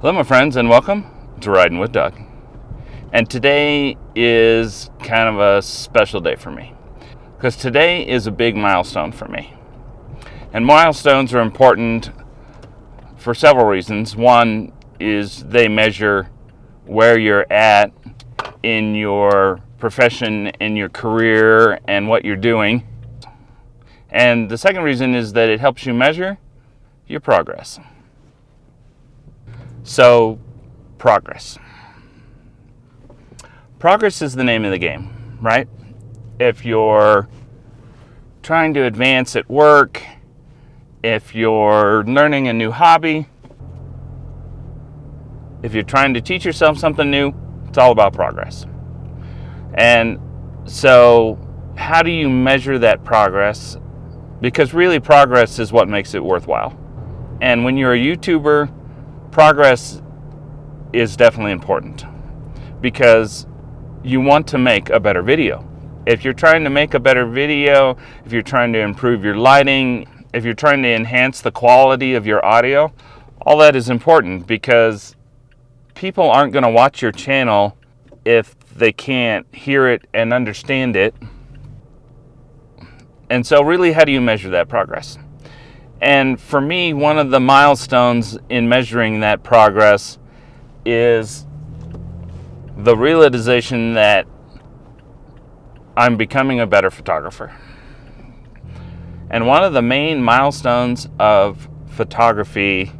Hello, my friends, and welcome to Riding with Doug. And today is kind of a special day for me because today is a big milestone for me. And milestones are important for several reasons. One is they measure where you're at in your profession, in your career, and what you're doing. And the second reason is that it helps you measure your progress. So, progress. Progress is the name of the game, right? If you're trying to advance at work, if you're learning a new hobby, if you're trying to teach yourself something new, it's all about progress. And so, how do you measure that progress? Because really, progress is what makes it worthwhile. And when you're a YouTuber, progress is definitely important because you want to make a better video. If you're trying to make a better video, if you're trying to improve your lighting, if you're trying to enhance the quality of your audio, all that is important because people aren't going to watch your channel if they can't hear it and understand it. And so really, how do you measure that progress? And for me, one of the milestones in measuring that progress is the realization that I'm becoming a better photographer. And one of the main milestones of photography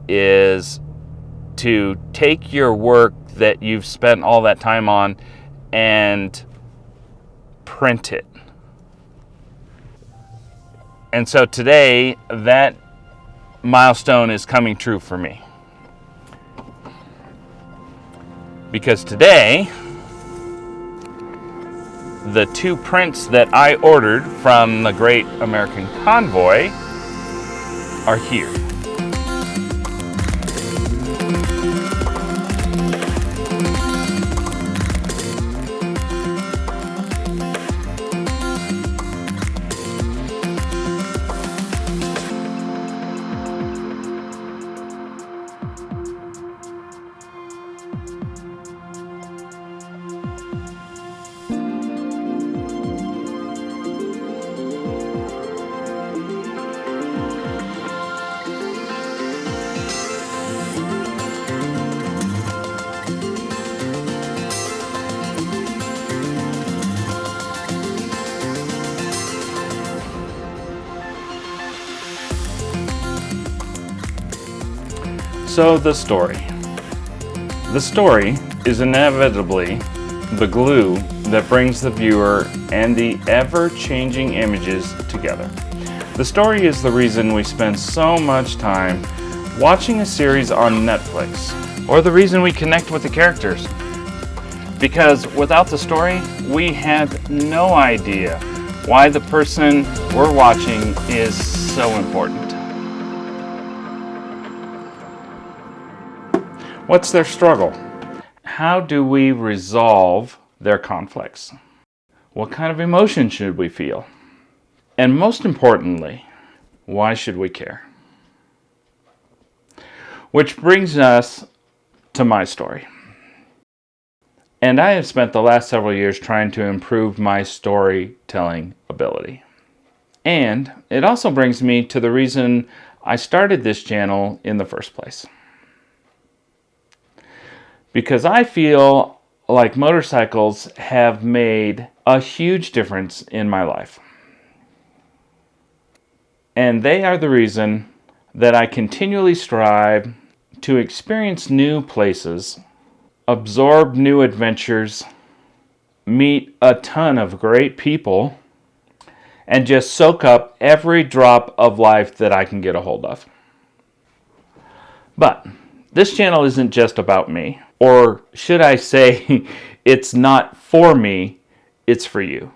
is to take your work that you've spent all that time on and print it. And so today, that milestone is coming true for me. Because today, the two prints that I ordered from the Great American Convoy are here. So the story. The story is inevitably the glue that brings the viewer and the ever-changing images together. The story is the reason we spend so much time watching a series on Netflix, or the reason we connect with the characters. Because without the story, we have no idea why the person we're watching is so important. What's their struggle? How do we resolve their conflicts? What kind of emotion should we feel? And most importantly, why should we care? Which brings us to my story. And I have spent the last several years trying to improve my storytelling ability. And it also brings me to the reason I started this channel in the first place. Because I feel like motorcycles have made a huge difference in my life. And they are the reason that I continually strive to experience new places, absorb new adventures, meet a ton of great people, and just soak up every drop of life that I can get a hold of. But this channel isn't just about me. Or should I say, it's not for me, it's for you.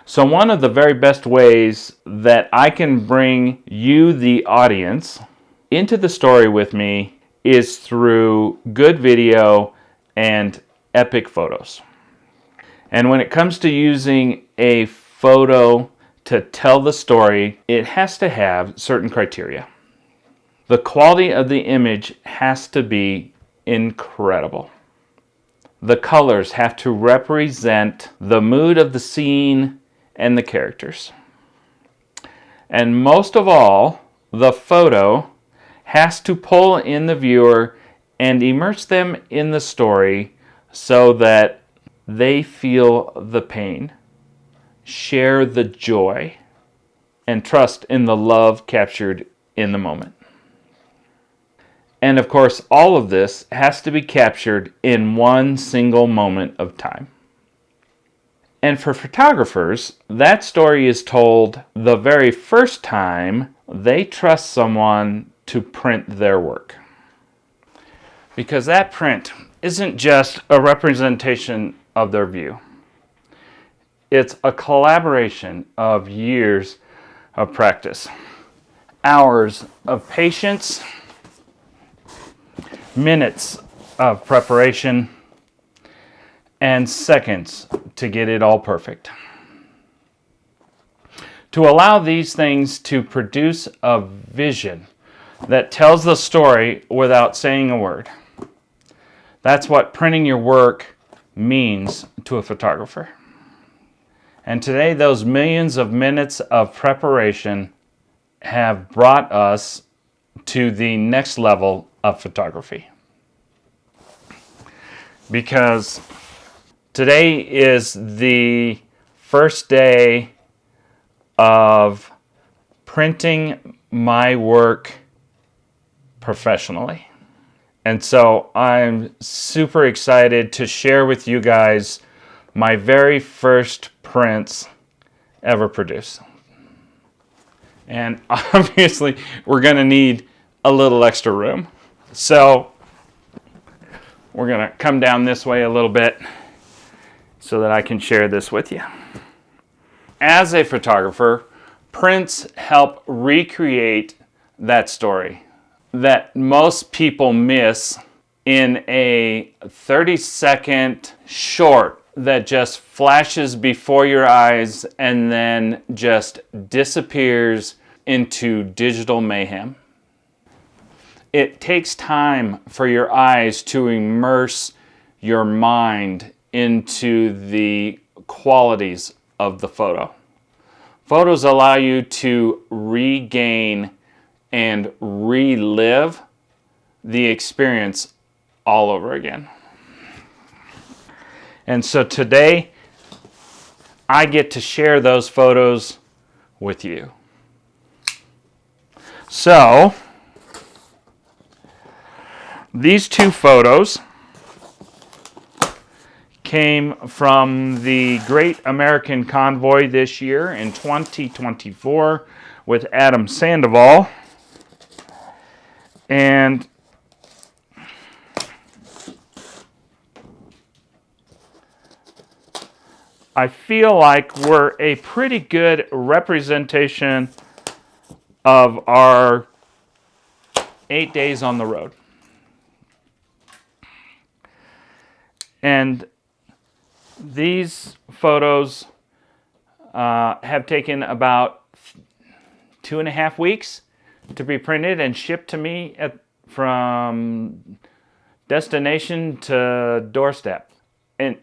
So one of the very best ways that I can bring you, the audience, into the story with me is through good video and epic photos. And when it comes to using a photo to tell the story, it has to have certain criteria. The quality of the image has to be incredible. The colors have to represent the mood of the scene and the characters. And most of all, the photo has to pull in the viewer and immerse them in the story so that they feel the pain, share the joy, and trust in the love captured in the moment. And of course, all of this has to be captured in one single moment of time. And for photographers, that story is told the very first time they trust someone to print their work. Because that print isn't just a representation of their view. It's a collaboration of years of practice, hours of patience, minutes of preparation, and seconds to get it all perfect. To allow these things to produce a vision that tells the story without saying a word. That's what printing your work means to a photographer. And today, those millions of minutes of preparation have brought us to the next level of photography. Because today is the first day of printing my work professionally. And so I'm super excited to share with you guys my very first prints ever produced. And obviously, we're going to need a little extra room. So we're going to come down this way a little bit so that I can share this with you. As a photographer, prints help recreate that story that most people miss in a 30-second short that just flashes before your eyes and then just disappears into digital mayhem. It takes time for your eyes to immerse your mind into the qualities of the photo. Photos allow you to regain and relive the experience all over again. And so today, I get to share those photos with you. So, these two photos came from the Great American Convoy this year in 2024 with Adam Sandoval. And I feel like we're a pretty good representation of our 8 days on the road. And these photos have taken about 2.5 weeks to be printed and shipped to me from destination to doorstep. And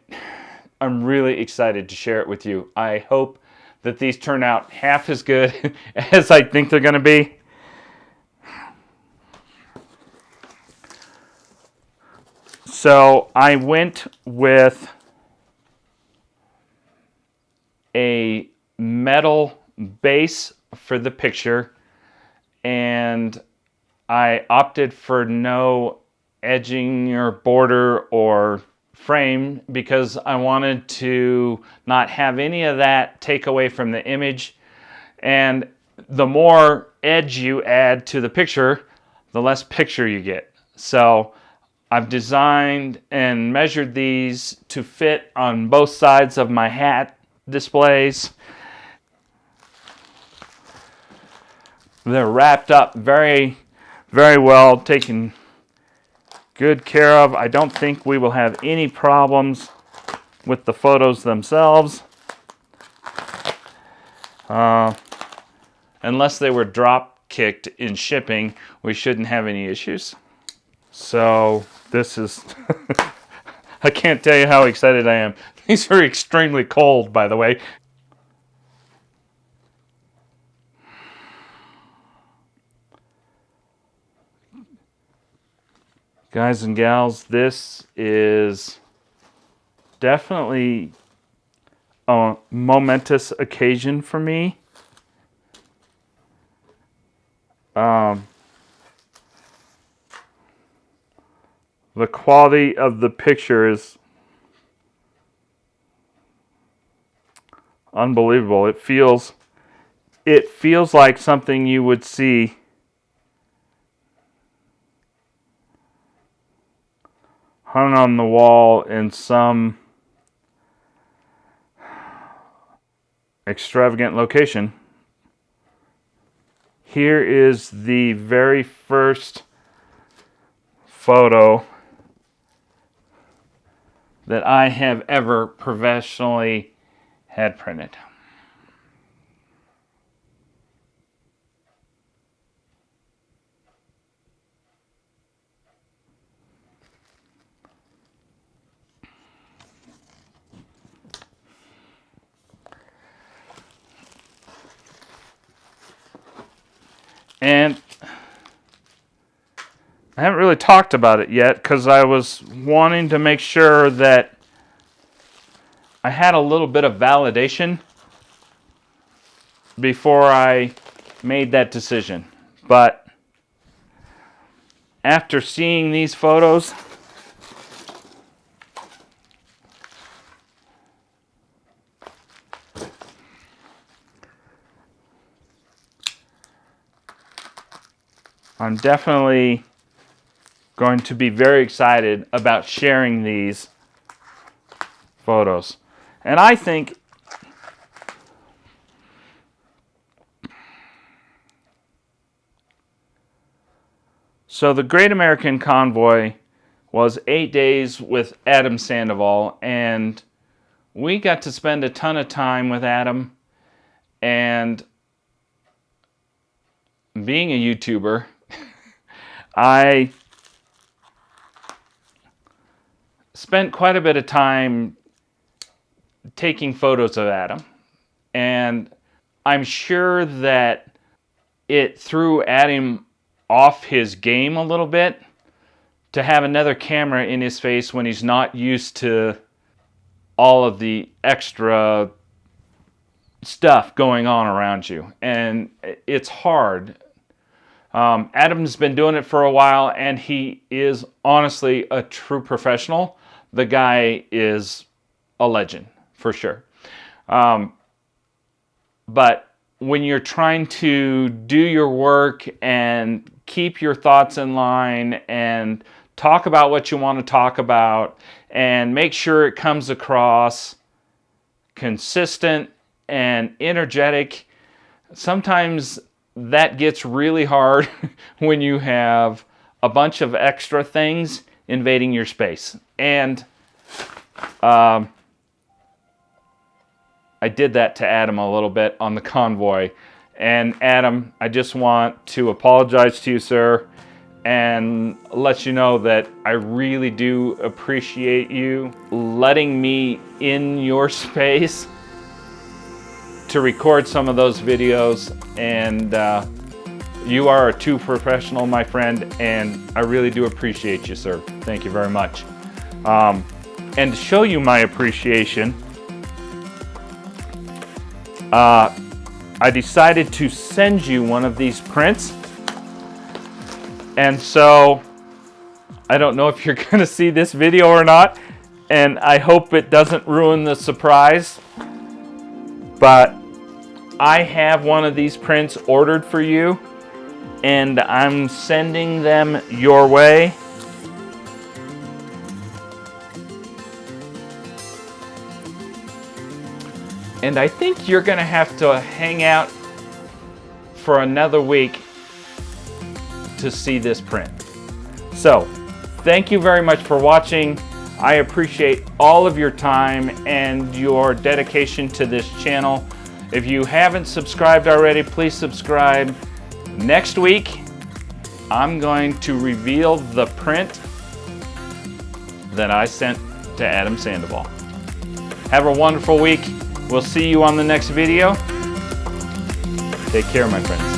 I'm really excited to share it with you. I hope that these turn out half as good as I think they're going to be. So I went with a metal base for the picture, and I opted for no edging or border or frame because I wanted to not have any of that take away from the image. And the more edge you add to the picture, the less picture you get. So I've designed and measured these to fit on both sides of my hat displays. They're wrapped up very, very well, taken good care of. I don't think we will have any problems with the photos themselves, unless they were dropped kicked in shipping, we shouldn't have any issues. So this is, I can't tell you how excited I am. These are extremely cold, by the way. Guys and gals, this is definitely a momentous occasion for me. The quality of the picture is unbelievable. It feels like something you would see hung on the wall in some extravagant location. Here is the very first photo that I have ever professionally had printed. And I haven't really talked about it yet because I was wanting to make sure that I had a little bit of validation before I made that decision. But after seeing these photos, I'm definitely going to be very excited about sharing these photos. And I think so the Great American Convoy was 8 days with Adam Sandoval, and we got to spend a ton of time with Adam. And being a YouTuber, I spent quite a bit of time taking photos of Adam, and I'm sure that it threw Adam off his game a little bit to have another camera in his face when he's not used to all of the extra stuff going on around you, and it's hard. Adam's been doing it for a while, and he is honestly a true professional. The guy is a legend, for sure. But when you're trying to do your work and keep your thoughts in line and talk about what you want to talk about and make sure it comes across consistent and energetic, sometimes that gets really hard when you have a bunch of extra things invading your space. And I did that to Adam a little bit on the convoy. And Adam, I just want to apologize to you, sir, and let you know that I really do appreciate you letting me in your space to record some of those videos. And you are a true professional, my friend, and I really do appreciate you, sir. Thank you very much. And to show you my appreciation, I decided to send you one of these prints. And so I don't know if you're going to see this video or not, and I hope it doesn't ruin the surprise, but I have one of these prints ordered for you, and I'm sending them your way. And I think you're going to have to hang out for another week to see this print. So, thank you very much for watching. I appreciate all of your time and your dedication to this channel. If you haven't subscribed already, please subscribe. Next week, I'm going to reveal the print that I sent to Adam Sandoval. Have a wonderful week. We'll see you on the next video. Take care, my friends.